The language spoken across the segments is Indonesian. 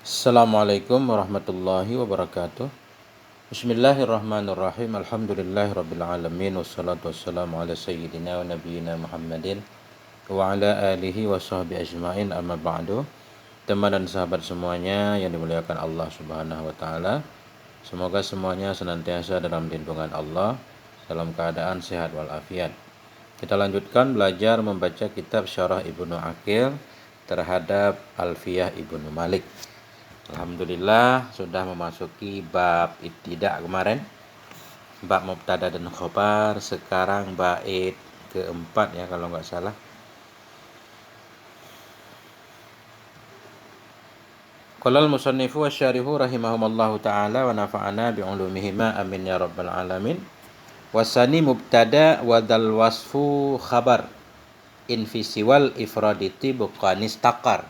Assalamualaikum warahmatullahi wabarakatuh. Bismillahirrahmanirrahim. Alhamdulillahirabbil alamin wassalatu wassalamu ala sayyidina wa nabiyyina Muhammadin wa ala alihi wa sahbihi ajmain amma ba'du. Teman dan sahabat semuanya yang dimuliakan Allah Subhanahu wa taala. Semoga semuanya senantiasa dalam lindungan Allah, dalam keadaan sehat walafiat. Kita lanjutkan belajar membaca kitab Syarah Ibnu Aqil terhadap Alfiyah Ibnu Malik. Alhamdulillah sudah memasuki bab ibtidah kemarin, bab mubtada dan khobar. Sekarang bait keempat ya kalau nggak salah. Qala al-musannifu wasyarihu rahimahumallahu ta'ala wa nafa'ana bi'ulumihima amin ya rabbal alamin. Wasani mubtada wa dal wasfu khabar infisiwal ifraditi buqanis takar.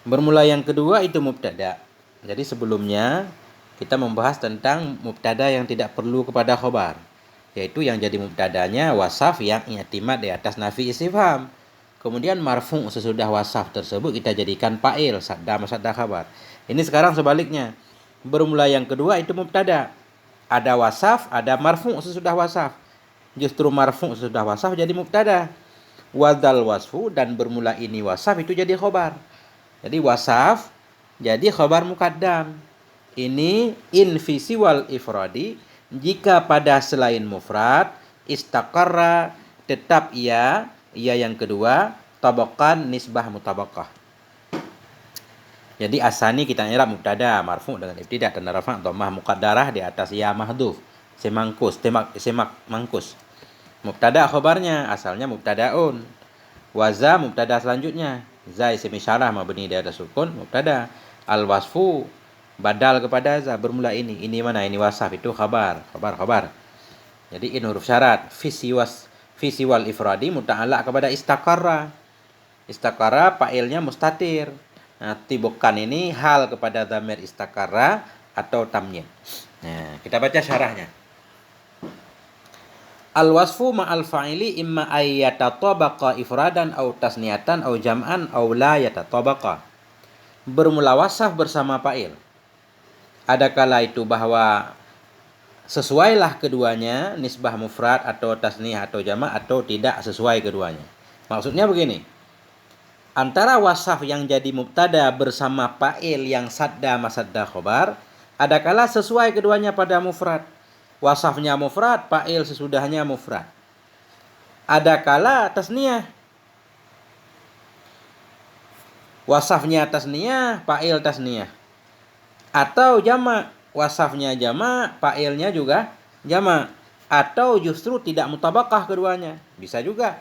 Bermula yang kedua itu mubtada. Jadi sebelumnya kita membahas tentang mubtada yang tidak perlu kepada khobar, yaitu yang jadi mubtadanya wasaf yang i'timad di atas nafi istifham. Kemudian marfu' sesudah wasaf tersebut kita jadikan fa'il, sadda masadda khabar. Ini sekarang sebaliknya. Bermula yang kedua itu mubtada. Ada wasaf, ada marfu' sesudah wasaf. Justru marfu' sesudah wasaf jadi mubtada. Wadal wasfu, dan bermula ini wasaf itu jadi khobar. Jadi wasaf jadi khabar muqaddam. Ini infisi wal ifradi, jika pada selain mufrad istaqarra tetap ia yang kedua tabaqan nisbah mutabaqah. Jadi asani kita i'rab mubtada marfu' dengan ibtidah dan rafa' dhammah muqaddarah di atas ya mahdhuf semangkus semak mangkus. Mubtada khabarnya asalnya mubtadaun. Waza mubtada selanjutnya. Za isim isyarah mabni di atas sukun mubtada. Al wasfu badal kepada za bermula ini. Ini mana? Ini wasaf, itu khabar. Jadi in huruf syarat. Fi wal ifradi muta'allaq kepada istaqarra. Istaqarra fa'ilnya mustatir. Nah, tibukan ini hal kepada dhamir istaqarra atau tamyin. Nah, kita baca syarahnya. Al-wasfu ma'al fa'ili imma ayyatatabaqa ifradan au tasniatan au jam'an au la yatatabaqa. Bermula wasaf bersama fa'il. Adakala itu bahwa sesuailah keduanya, nisbah mufrad atau tasniyah atau jama' atau tidak sesuai keduanya. Maksudnya begini. Antara wasaf yang jadi mubtada bersama fa'il yang sadda masadda khobar, adakala sesuai keduanya pada mufrad. Wasafnya mufrad, fa'il sesudahnya mufrad. Ada kala tasniyah. Wasafnya tasniyah, fa'il tasniyah. Atau jama', wasafnya jama', fa'ilnya juga jama'. Atau justru tidak mutabakah keduanya. Bisa juga.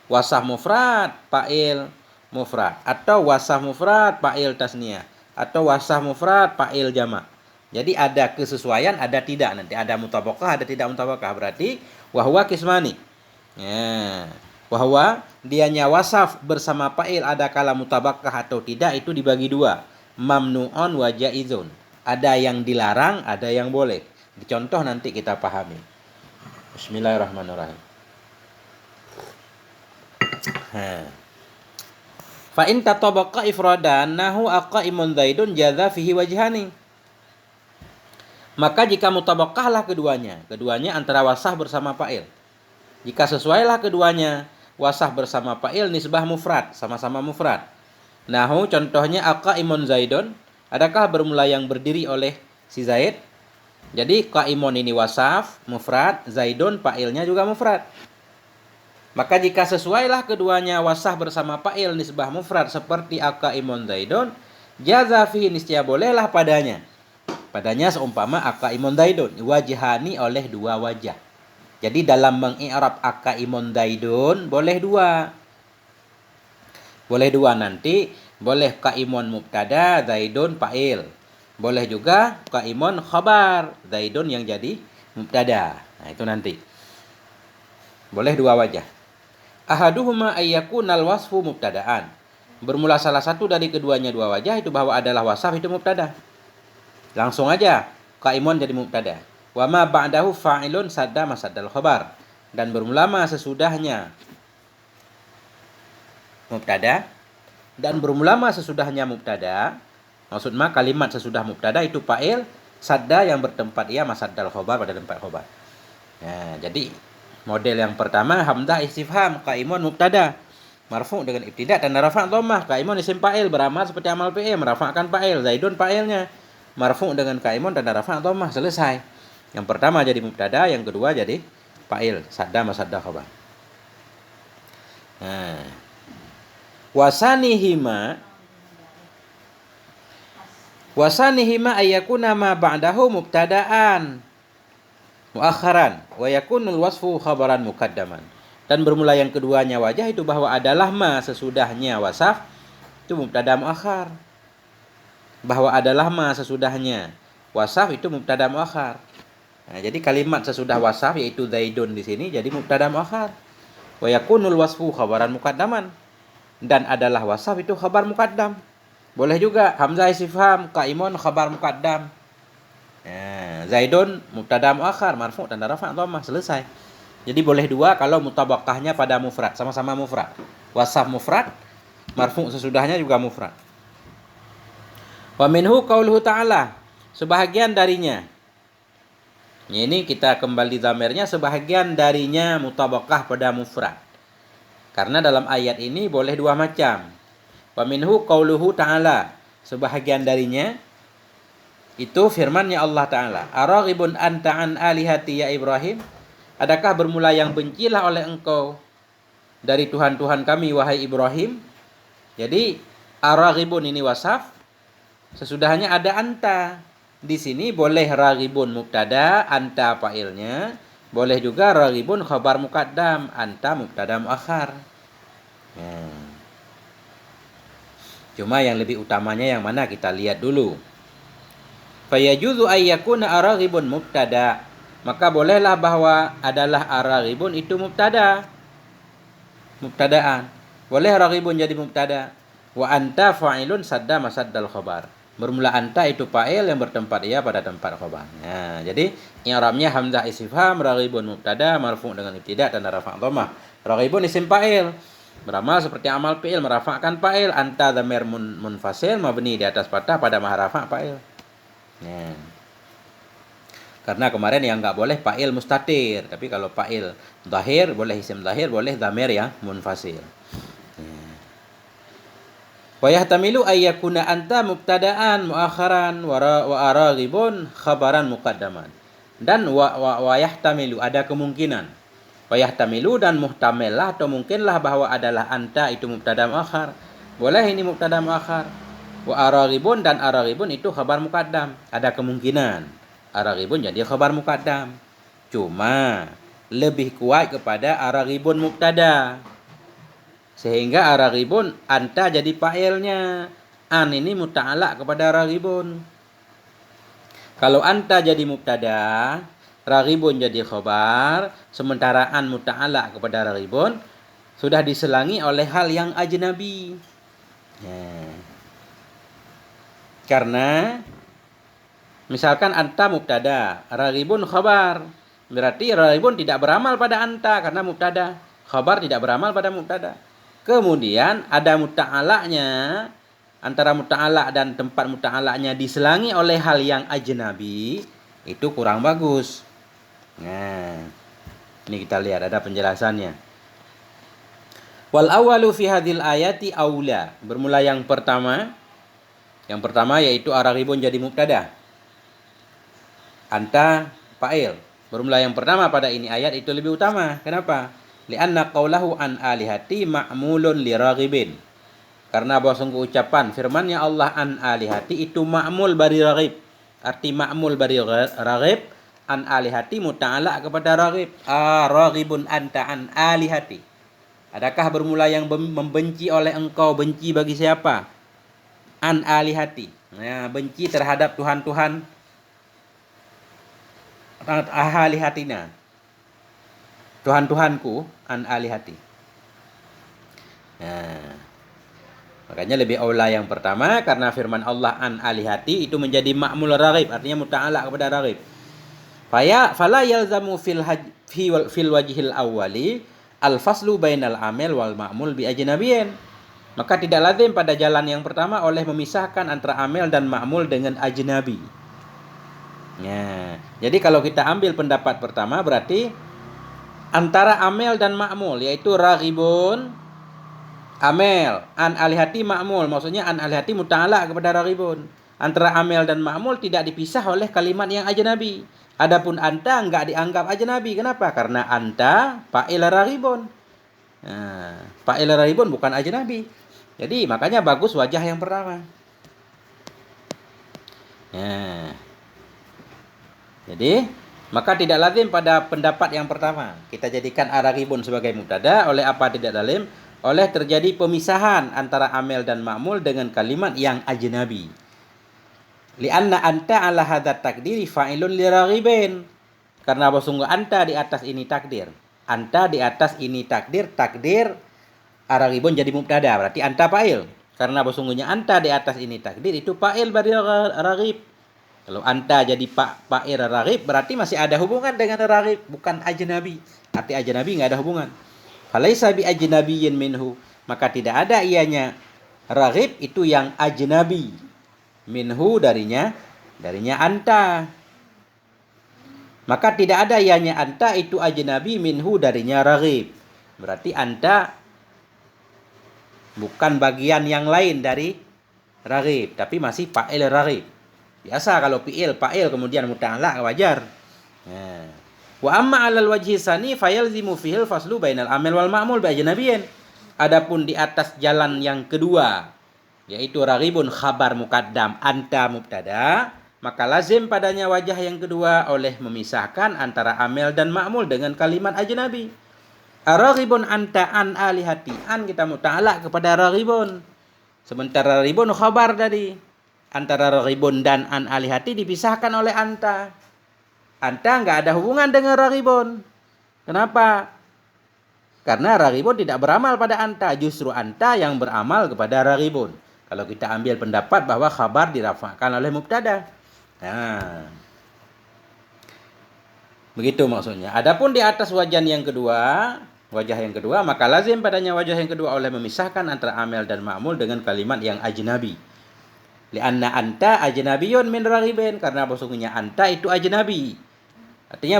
Wasaf mufrad, fa'il mufrad. Atau wasaf mufrad, fa'il tasniyah. Atau wasaf mufrad, fa'il jama'. Jadi ada kesesuaian, ada tidak nanti. Ada mutabakah, ada tidak mutabakah. Berarti wahwa kismani. Ya. Wahwa dianya wasaf bersama fa'il ada kala mutabakah atau tidak itu dibagi dua. Mamnu'un wa jaizun. Ada yang dilarang, ada yang boleh. Dicontoh nanti kita pahami. Bismillahirrahmanirrahim. Fa in tatabaqa ifradan nahu aqaimun zaidun jaza fihi wajhani. Maka jika mutabakahlah keduanya antara wasaf bersama fa'il. Jika sesuailah keduanya, wasaf bersama fa'il nisbah mufrad, sama-sama mufrad. Nahu contohnya aqaimun zaidun, adakah bermula yang berdiri oleh si Zaid? Jadi qaimun ini wasaf, mufrad, zaidun fa'ilnya juga mufrad. Maka jika sesuailah keduanya wasaf bersama fa'il nisbah mufrad seperti aqaimun zaidun, jaza fihi niscaya bolehlah padanya seumpama aqaimun zaidun wajhani oleh dua wajah. Jadi dalam mengi'rab aqaimun zaidun boleh dua nanti. Boleh qaimun mubtada, zaidun fa'il. Boleh juga qaimun khabar, zaidun yang jadi mubtada. Nah, itu nanti. Boleh dua wajah. Ahaduhuma ayyakunal wasfu mubtadaan. Bermula salah satu dari keduanya dua wajah itu bahwa adalah wasaf itu mubtada. Langsung aja qaimun jadi mubtada. Wa ma ba'dahu fa'ilun sadda masaddal khabar. Dan bermula sesudahnya mubtada dan bermula sesudahnya mubtada Maksud kalimat sesudah mubtada itu fa'il, sadda yang bertempat ia masaddal khobar pada tempat khobar. Nah, jadi model yang pertama hamzah istifham qaimun mubtada marfu dengan ibtida dan rafa' dhammah. Qaimun isim fa'il beramal seperti amal fi'il merafa'kan fa'il, Zaidun fa'ilnya marfu dengan qaimun dan rafa' dhammah, selesai. Yang pertama jadi mubtada, yang kedua jadi fa'il, sadda masadda khabar. Nah, wasanihima ayyakuna ma ba'dahu mubtada'an muakharan wa yakunul wasfu khabaran muqaddaman. Dan bermula yang keduanya wajah itu bahwa adalah ma sesudahnya wasaf itu mubtada muakhar. Bahwa adalah ma sesudahnya wasaf itu mubtada muakhar. Nah, jadi kalimat sesudah wasaf yaitu Zaidun di sini jadi mubtada muakhar. Wa yakunul wasfu khabaran muqaddaman. Dan adalah wasaf itu khabar muqaddam. Boleh juga hamzah istifham qaimun khabar muqaddam. Nah, Zaidun mubtada muakhar marfu dan rafa' dhammah, selesai. Jadi boleh dua kalau mutabaqahnya pada mufrad, sama-sama mufrad. Wasaf mufrad, marfu sesudahnya juga mufrad. Wa minhu qauluhu ta'ala, sebahagian darinya. Ini kita kembali dhamirnya, sebahagian darinya mutabaqah pada mufrad. Karena dalam ayat ini boleh dua macam. Wa minhu qauluhu ta'ala, sebahagian darinya itu firman-Nya Allah Ta'ala. Araghibun anta an alihati ya Ibrahim? Adakah bermula yang bencilah oleh engkau dari Tuhan-Tuhan kami wahai Ibrahim? Jadi araghibun ini wasaf, sesudahnya ada anta. Di sini boleh raghibun mubtada, anta fa'ilnya, boleh juga raghibun khabar muqaddam, anta mubtada muakhar. Cuma yang lebih utamanya yang mana kita lihat dulu. Fayajuzu ayyakuna araghibun mubtada, maka bolehlah bahwa adalah araghibun itu mubtada, mubtadaan. Boleh raghibun jadi mubtada. Wa anta fa'ilun sadda masaddal khabar. Bermula anta itu fa'il yang bertempat ia pada tempat khabar. Nah, jadi i'rabnya hamzah istifham raghibun mubtada marfu dengan ibtida dan rafa' dhammah. Raghibun isim fa'il beramal seperti amal fi'il merafa'kan fa'il, anta dhamir munfasil mabni di atas fathah pada maharafa' fa'il. Nah, karena kemarin yang nggak boleh fa'il mustatir, tapi kalau fa'il zahir boleh isim zahir, boleh dhamir yang munfasil. Wa yahtamilu ayyakuna anta mubtada'an muakharan wa araghibun khabaran muqaddaman. Dan wa yahtamilu ada kemungkinan. Wa yahtamilu dan muhtamillah atau mungkinlah bahwa adalah anta itu mubtada muakhar. Boleh ini mubtada muakhar. Wa araghibun dan araghibun itu khabar muqaddam. Ada kemungkinan araghibun jadi khabar muqaddam. Cuma lebih kuat kepada araghibun mubtada. Sehingga araghibun anta jadi fa'ilnya. An ini muta'alaq kepada araghibun. Kalau anta jadi mubtada, raghibun jadi khabar, sementara an muta'alaq kepada raghibun sudah diselangi oleh hal yang ajnabi. Karena misalkan anta mubtada, raghibun khabar, berarti raghibun tidak beramal pada anta karena mubtada, khabar tidak beramal pada mubtada. Kemudian ada muta'alaqnya, antara muta'alaq dan tempat muta'alaqnya diselangi oleh hal yang ajnabi, itu kurang bagus. Nah, ini kita lihat ada penjelasannya. Wal awalu fi hadhil ayati aula. Bermula yang pertama yaitu araghibun jadi mubtada, anta fa'il. Bermula yang pertama pada ini ayat itu lebih utama. Kenapa? Li'anna qawlahu an alihati ma'mulun li raghibin. Karena bahwa sungguh ucapan firman-Nya Allah an alihati itu ma'mul bari raghib. Arti ma'mul bari raghib, an alihati muta'alaq kepada raghib. Raghibun anta an alihati. Adakah bermula yang membenci oleh engkau, benci bagi siapa? An alihati. Nah, benci terhadap Tuhan-Tuhan ahalihatina. Tuhan-Tuhanku an alihati. Nah, makanya lebih aula yang pertama karena firman Allah an alihati itu menjadi ma'mul raghib, artinya muta'alaq kepada raghib. Fala yalzamu fil wajhil awwali al faslu bainal amil wal ma'mul bi ajnabiyyin. Maka tidak lazim pada jalan yang pertama oleh memisahkan antara amil dan ma'mul dengan ajnabi. Ya, jadi kalau kita ambil pendapat pertama berarti antara amil dan ma'mul, yaitu raghibun amil, an alihati ma'mul, maksudnya an alihati muta'alaq kepada raghibun. Antara amil dan ma'mul tidak dipisah oleh kalimat yang ajnabi. Adapun anta enggak dianggap ajnabi. Kenapa? Karena anta fa'il raghibun. Nah, fa'il raghibun bukan ajnabi. Jadi makanya bagus wajah yang pertama. Nah, jadi maka tidak lazim pada pendapat yang pertama kita jadikan ar-raghibun sebagai mubtada. Oleh apa tidak lazim? Oleh terjadi pemisahan antara amil dan ma'mul dengan kalimat yang ajnabi. Lianna anta ala hadzat takdiri fa'ilun liraghibin. Karena sungguh anta di atas ini takdir. Anta di atas ini takdir ar-raghibun jadi mubtada, berarti anta fa'il. Karena sesungguhnya anta di atas ini takdir itu fa'il bagi raghib. Kalau anta jadi fa'il raghib berarti masih ada hubungan dengan raghib, bukan ajnabi. Arti ajnabi enggak ada hubungan. Falaisa bi ajnabiyyin minhu, maka tidak ada ianya raghib itu yang ajnabi. Minhu darinya anta. Maka tidak ada ianya anta itu ajnabi minhu darinya raghib. Berarti anta bukan bagian yang lain dari raghib, tapi masih fa'il raghib. Biasa kalau fa'il kemudian muta'alaq wajar. Nah. Wa amma 'alal wajhi sani fayalzimu fihil faslu bainal amil wal ma'mul bi ajnabiyyin. Adapun di atas jalan yang kedua, yaitu raghibun khabar muqaddam anta mubtada, maka lazim padanya wajah yang kedua oleh memisahkan antara amil dan ma'mul dengan kalimat ajnabi. Raghibun anta an alihati, an kita muta'alaq kepada raghibun. Sementara raghibun khabar tadi. Antara raghibun dan an alihati dipisahkan oleh anta. Anta enggak ada hubungan dengan raghibun. Kenapa? Karena raghibun tidak beramal pada anta, justru anta yang beramal kepada raghibun. Kalau kita ambil pendapat bahwa khabar dirafa'kan oleh mubtada. Nah, begitu maksudnya. Adapun di atas wajah yang kedua, maka lazim padanya wajah yang kedua oleh memisahkan antara amil dan ma'mul dengan kalimat yang ajnabi. Lianna anta ajnabiyun min raghibin, karena sesungguhnya anta itu ajnabi. Artinya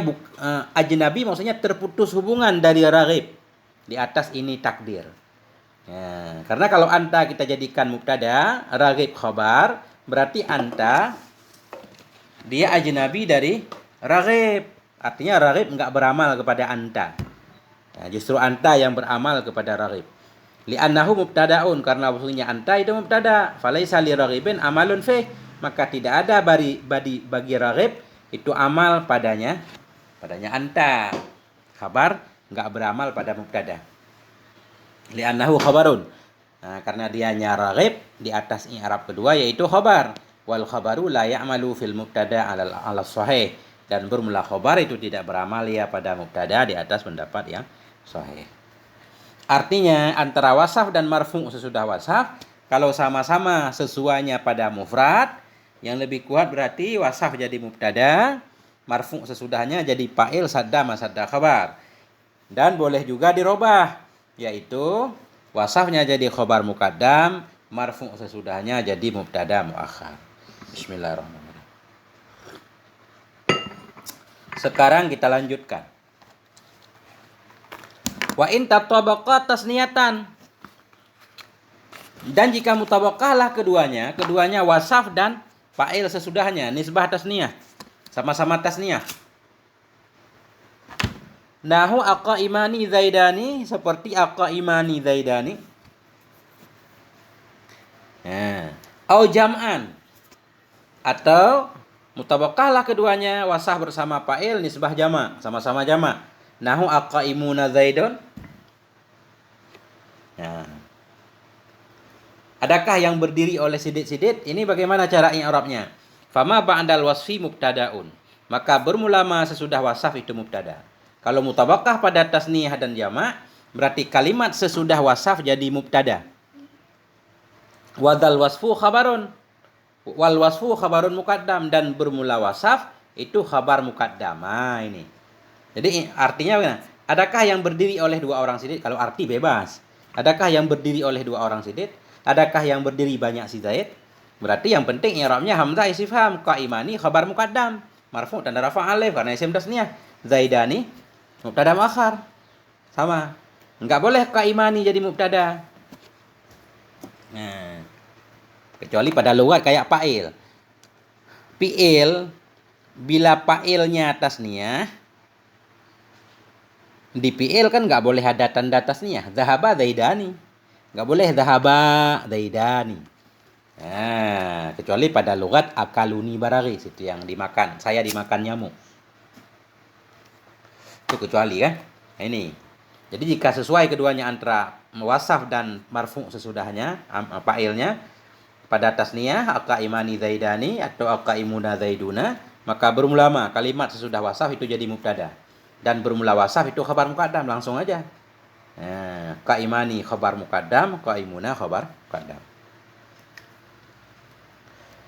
ajnabi maksudnya terputus hubungan dari raghib. Di atas ini takdir. Ya, karena kalau anta kita jadikan mubtada, raghib khabar, berarti anta dia ajnabi dari raghib. Artinya raghib enggak beramal kepada anta. Nah, justru anta yang beramal kepada raghib. Li'annahu mubtada'un, karena maksudnya anta itu mubtada. Falaisa li raghibin amalun fih, maka tidak ada bagi raghib itu amal padanya anta. Khabar enggak beramal pada mubtada. Li'annahu khabarun. Nah, karena dianya raghib di atas i'rab kedua yaitu khabar. Wal khabaru la ya'malu fil mubtada 'ala sahih, dan bermula khabar itu tidak beramal ya pada mubtada di atas pendapat yang sahih. Artinya antara wasaf dan marfu' sesudah wasaf, kalau sama-sama sesuainya pada mufrad, yang lebih kuat berarti wasaf jadi mubtada, marfu' sesudahnya jadi fa'il sadda masadda khabar. Dan boleh juga dirobah, yaitu wasafnya jadi khabar muqaddam, marfu' sesudahnya jadi mubtada muakhar. Bismillahirrahmanirrahim. Sekarang kita lanjutkan. Wa in tatabaqat tasniyatan, dan jika mutabaqahlah keduanya wasaf dan fa'il sesudahnya, nisbah tasniyah, sama-sama tasniyah. Nahu aqaimani zaidani, seperti aqaimani zaidani. Nah, au jam'an, atau mutabaqahlah keduanya wasaf bersama fa'il nisbah jama', sama-sama jama'. Nahu aqaimuna zaidun. Nah, adakah yang berdiri oleh sidit-sidit? Ini bagaimana cara i'rabnya? Fama ba'dal wasfi mubtadaun, maka bermula ma sesudah wasaf itu mubtada. Kalau mutabaqah pada tasniyah dan jama', berarti kalimat sesudah wasaf jadi mubtada. Wadal wasfu khabarun, wal wasfu khabarun muqaddam, dan bermula wasaf itu khabar muqaddam. Nah, ini. Jadi artinya bagaimana? Adakah yang berdiri oleh dua orang sidit? Kalau arti bebas. Adakah yang berdiri oleh dua orang sidid? Adakah yang berdiri banyak si Zaid? Berarti yang penting i'rabnya hamzah istifham, qaimani khabar muqaddam, marfu tanda rafa alif karena isim tasniyah. Zaidani mubtada muakhar. Sama. Enggak boleh qaimani jadi mubtada. Nah, kecuali pada lughat kayak fa'il. Fi'il bila fa'ilnya tasniyah, di fi'il kan nggak boleh ada tanda tasniyah. Zahaba zaidani. Nggak boleh zahaba zaidani. Nah, kecuali pada lughat akaluni baraghis, itu yang dimakan. Saya dimakan nyamuk. Itu kecuali kan. Nah, ini. Jadi jika sesuai keduanya antara wasaf dan marfu sesudahnya, fa'ilnya pada tasniyah aqaimani zaidani atau aqaimuna zaiduna, maka bermula ma kalimat sesudah wasaf itu jadi mubtada. Dan bermula wasaf itu khabar muqaddam langsung aja. Nah, qaimani khabar muqaddam, qaimuna khabar muqaddam.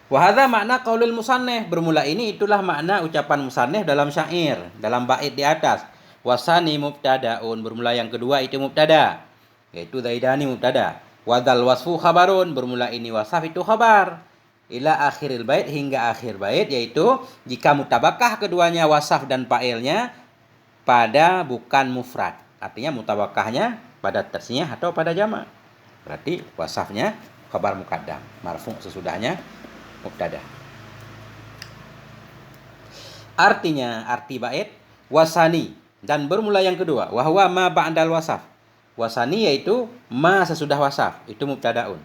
Wa hadza makna qaulul musannif. Bermula ini itulah makna ucapan musannif dalam syair, dalam bait di atas. Wasani mubtadaun, bermula yang kedua itu mubtada, yaitu zaidani mubtada. Wadal wasfu khabarun, bermula ini wasaf itu khabar. Ila akhiril bait, hingga akhir bait, yaitu jika mutabakah keduanya wasaf dan fa'ilnya pada bukan mufrad. Artinya mutabakahnya pada tasniyah atau pada jamak. Berarti wasafnya khabar muqaddam, marfu sesudahnya mubtada. Artinya, arti bait wasani, dan bermula yang kedua, wahwa ma ba'dal wasaf. Wasani yaitu ma sesudah wasaf, itu mubtadaun.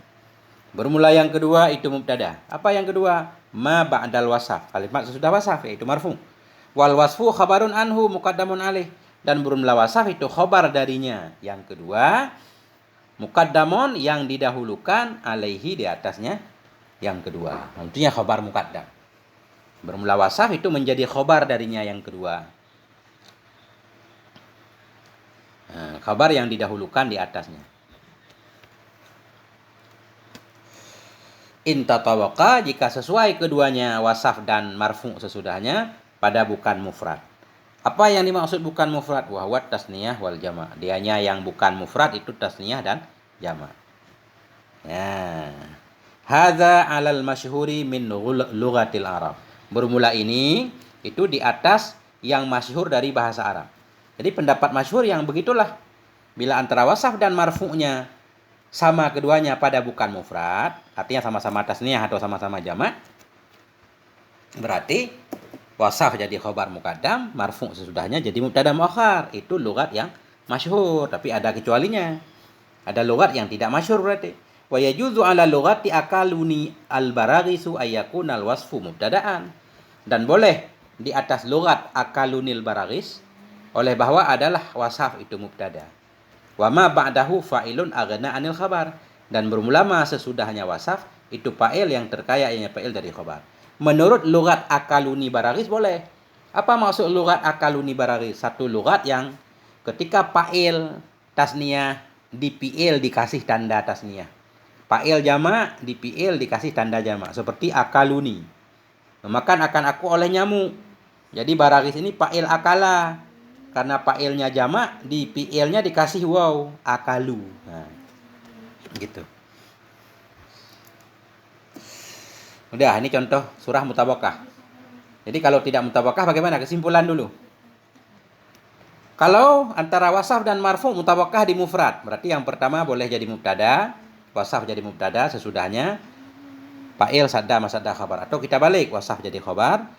Bermula yang kedua itu mubtada. Apa yang kedua? Ma ba'dal wasaf, kalimat sesudah wasaf yaitu marfu. Wal wasfu khabarun anhu muqaddamun alaih, dan bermula wasaf itu khabar darinya. Yang kedua muqaddamun, yang didahulukan, alaihi di atasnya yang kedua. Tentunya khabar muqaddam. Bermula wasaf itu menjadi khabar darinya yang kedua. Nah, khabar yang didahulukan di atasnya. In tatawaqa, jika sesuai keduanya wasaf dan marfu sesudahnya pada bukan mufrad. Apa yang dimaksud bukan mufrad? Wa huwa tasniyah wal jama'. Dianya yang bukan mufrad itu tasniyah dan jama'. Ya. Hadza 'alal masyhuri min lughatil Arab. Bermula ini itu di atas yang masyhur dari bahasa Arab. Jadi pendapat masyhur yang begitulah. Bila antara wasaf dan marfu'nya sama keduanya pada bukan mufrad, artinya sama-sama tasniyah atau sama-sama jamak, berarti wasaf jadi khabar muqaddam, marfu' sesudahnya jadi mubtada muakhar. Itu lughat yang masyhur, tapi ada kecualinya. Ada lughat yang tidak masyhur berarti. Wa yajuzu 'ala lughati akaluni al-baraghisu ayyakunal wasfu mubtada'an. Dan boleh di atas lughat akalunil baraghis oleh bahwa adalah wasaf itu mubtada. Wa ma ba'dahu fa'ilun aghna 'anil khabar, dan bermula ma sesudahnya wasaf itu fa'il yang terkaya ianya fa'il dari khabar. Menurut lughat akaluni baraghis boleh. Apa maksud lughat akaluni baraghis? Satu lughat yang ketika fa'il tasniyah di fi'il dikasih tanda tasniyah. Fa'il jamak di fi'il dikasih tanda jamak, seperti akaluni. Memakan akan aku oleh nyamuk. Jadi baraghis ini fa'il akala. Karena fa'ilnya jamak, di fi'ilnya dikasih waw, akalu. Nah, gitu. Udah, ini contoh surah mutabakah. Jadi kalau tidak mutabakah bagaimana? Kesimpulan dulu. Kalau antara wasaf dan marfu mutabakah di mufrad, berarti yang pertama boleh jadi mubtada, wasaf jadi mubtada sesudahnya, fa'il sadda masadda khabar. Atau kita balik, wasaf jadi khabar,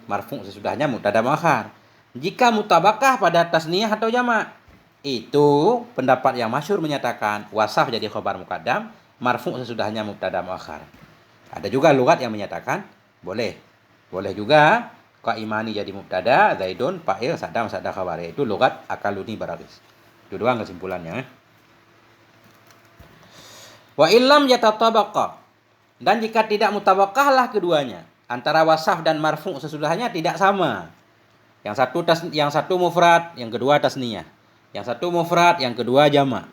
marfu sesudahnya mubtada muakhar. Jika mutabakah pada tasniyah atau jamak, itu pendapat yang masyhur menyatakan wasaf jadi khabar muqaddam, marfu sesudahnya mubtada muakhar. Ada juga lughat yang menyatakan boleh. Boleh juga qaimani jadi mubtada, zaidun fa'il sadda masadda khabar. Itu lughat akaluni baraghis. Itu doang kesimpulannya. Wa illam yatatabaqa, dan jika tidak mutabakahlah keduanya, antara wasaf dan marfu sesudahnya tidak sama. Yang satu mufrad, yang kedua tasniyah. Yang satu mufrad, yang kedua jamak.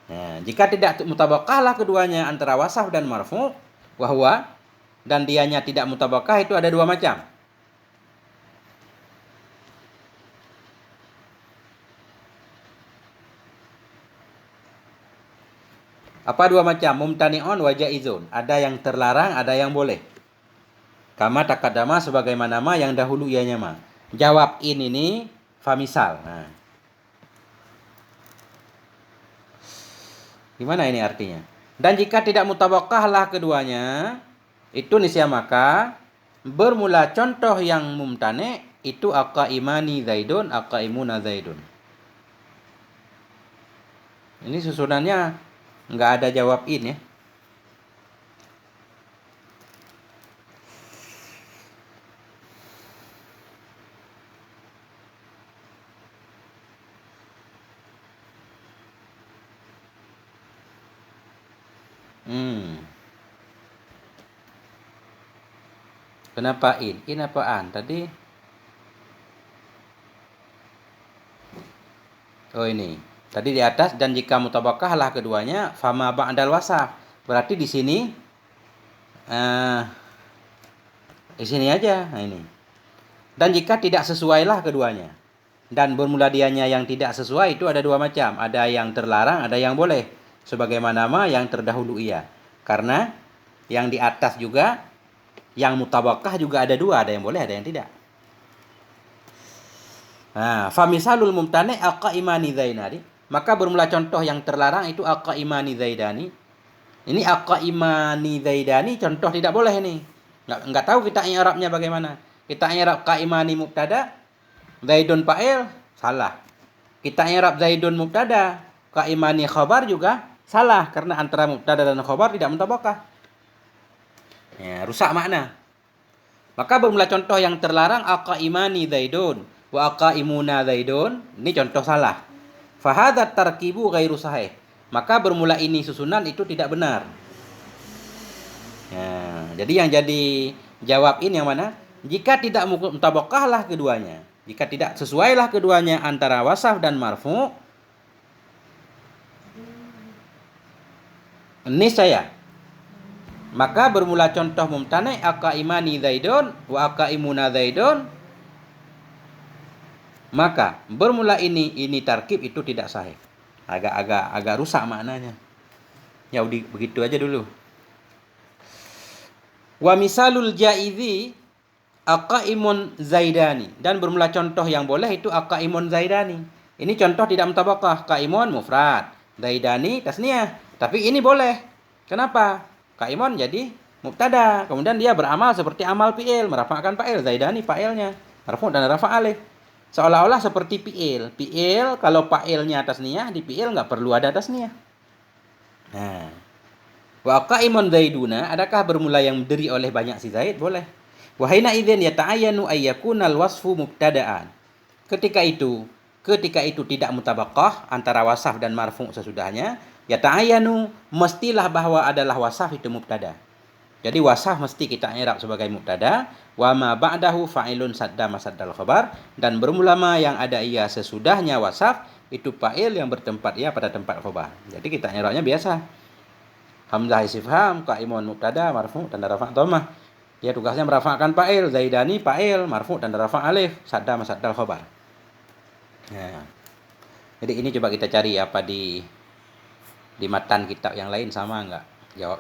Nah, jika tidak mutabakahlah keduanya antara wasaf dan marfu, wahwa, dan dianya tidak mutabakah, itu ada dua macam. Apa dua macam? Mumtani'un wa jaizun. Ada yang terlarang, ada yang boleh. Kama taqaddama sebagaimana ma yang dahulu ianya ma. Jawab ini famisal. Nah. Gimana ini artinya? Dan jika tidak mutabaqahlah keduanya, itu nisya maka bermula contoh yang mumtane itu aqaimani zaidun, aqaimuna zaidun. Ini susunannya nggak ada jawab in ya. Kenapa in? In apaan tadi? Oh ini. Tadi di atas dan jika mutabakahlah keduanya fama ba'dal wasaf. Berarti di sini aja. Nah ini. Dan jika tidak sesuailah keduanya. Dan bermula dianya yang tidak sesuai itu ada dua macam. Ada yang terlarang, ada yang boleh. Sebagaimana yang terdahulu iya. Karena yang di atas juga yang mutabakah juga ada dua, ada yang boleh, ada yang tidak. Nah, famisalul mumtani aqaimani zaidani. Maka bermula contoh yang terlarang itu aqaimani zaidani. Ini aqaimani zaidani contoh tidak boleh ini. Enggak tahu kita i'rabnya bagaimana. Kita i'rab qaimani mubtada, zaidun fa'il, salah. Kita i'rab zaidun mubtada, qaimani khabar juga salah karena antara mubtada dan khabar tidak mutabakah. Ya, rusak makna. Maka bermula contoh yang terlarang aqaimani zaidun wa aqaimuna zaidun. Ini contoh salah. Fahadat tarkibu ghairu sahih. Maka bermula ini susunan itu tidak benar. Ya, jadi yang jadi jawab ini yang mana? Jika tidak mutabakahlah keduanya. Jika tidak sesuailah keduanya antara wasaf dan marfu. Ini saya. Maka bermula contoh mumtani aqaimani zaidun wa aqaimuna zaidun. Maka bermula ini tarkib itu tidak sahih. Agak rusak maknanya. Ya udah begitu aja dulu. Wa misalul jaizi aqaimun zaidani. Dan bermula contoh yang boleh itu aqaimun zaidani. Ini contoh tidak mutabakah. Qaimun mufrad, zaidani tasniyah. Tapi ini boleh. Kenapa? Qaimun jadi mubtada. Kemudian dia beramal seperti amal fi'il, merafa'kan fa'il, zaidani fa'ilnya, marfu' dan rafa' alif. Seolah-olah seperti fi'il. Fi'il kalau fa'ilnya tasniyah, di fi'il enggak perlu ada tasniyah. Nah. Wa qaimun zaiduna, adakah bermula yang berdiri oleh banyak si Zaid? Boleh. Wa hina idzin yata'ayyanu ayyakunal wasfu mubtada'an. Ketika itu tidak mutabaqah antara wasaf dan marfu' sesudahnya, yata'ayyanu mestilah bahwa adalah wasaf itu mubtada. Jadi wasaf mesti kita i'rab sebagai mubtada, wa ma ba'dahu fa'ilun sadda masaddal khabar, dan bermula ma yang ada ia sesudahnya wasaf itu fa'il yang bertempat ia pada tempat khabar. Jadi kita i'rabnya biasa. Hamzah istifham, qaimun mubtada, marfu' dan rafa' dhammah. Dia tugasnya merafa'kan fa'il, zaidani fa'il, marfu' dan rafa' alif, sadda masaddal khabar. Nah. Jadi ini coba kita cari apa di matan kitab yang lain sama enggak?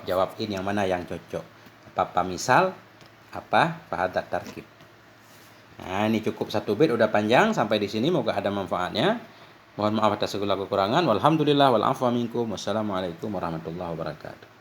Jawab ini yang mana yang cocok. Apa misal, apa fahadat tarkib. Nah, ini cukup satu bait udah panjang sampai di sini, moga ada manfaatnya. Mohon maaf atas segala kekurangan. Walhamdulillah wal afwa minkum. Wassalamualaikum warahmatullahi wabarakatuh.